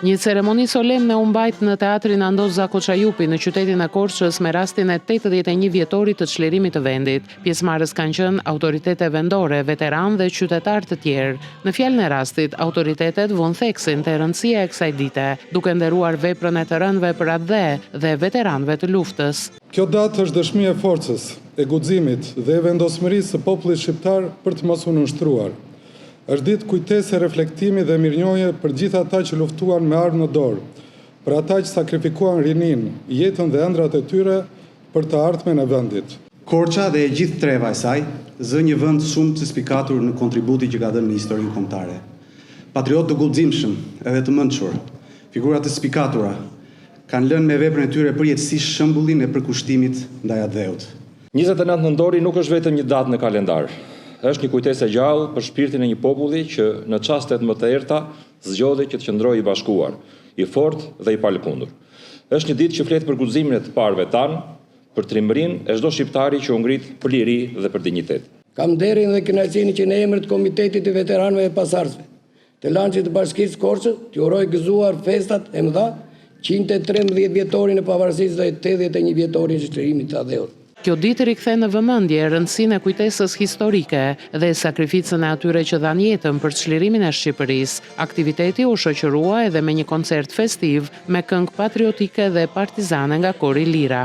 Një ceremoni solemne u mbajt në teatrin Andos Zako Çajupi në qytetin e Korçës me rastin e 81 vjetorit të çlirimit të vendit. Pjesëmarrës kanë qenë autoritete vendore, veteranë dhe qytetarë të tjerë. Në fjalën e rastit, autoritetet vënë theksin te rëndësia e kësaj dite, duke nderuar veprën e të rënëve për atë dhe veteranëve të luftës. Kjo datë është dëshmi e forcës, e guximit dhe e vendosmërisë së popullit shqiptar për të mos u nënshtruar. Është ditë kujtese, reflektimi dhe mirënjohje për gjithë ata që luftuan me armë në dorë, për ata që sakrifikuan rinin, jetën dhe ëndrat e tyre për të ardhmen e vendit. Korça dhe e gjithë treva e saj zë një vend shumë të spikatur në kontributi që ka dhënë në historinë kombëtare. Patriot të guximshëm edhe të mençur, figura të spikatura, kanë lënë me veprën e tyre përjetësisht shembullin e përkushtimit ndaj atdheut. 29 nëntori nuk është vetëm një datë në kalendar. Është një kujtesë e gjallë për shpirtin e një populli që në çastet më të errta zgjodhi që të qëndrojë i bashkuar, i fortë dhe i palëkundur. Është një ditë që flet për guximin e të parëve tanë, për trimërinë e çdo shqiptari që u ngrit për liri dhe për dinjitet. Kam nderin dhe kënaqësinë që në emër të Komitetit të Veteranëve e Pasardhësve të Lançit të Bashkisë Korçës, t'ju uroj gëzuar festat e mëdha 113 vjetorin e pavarësisë dhe 81 vjetorin e çlirimit të atdheut. Kjo ditë rikthen në vëmendje rëndësinë e kujtesës historike dhe sakrificën e atyre që dhanë jetën për çlirimin e Shqipërisë. Aktiviteti u shoqërua edhe me një koncert festiv me këngë patriotike dhe partizane nga Kori Lira.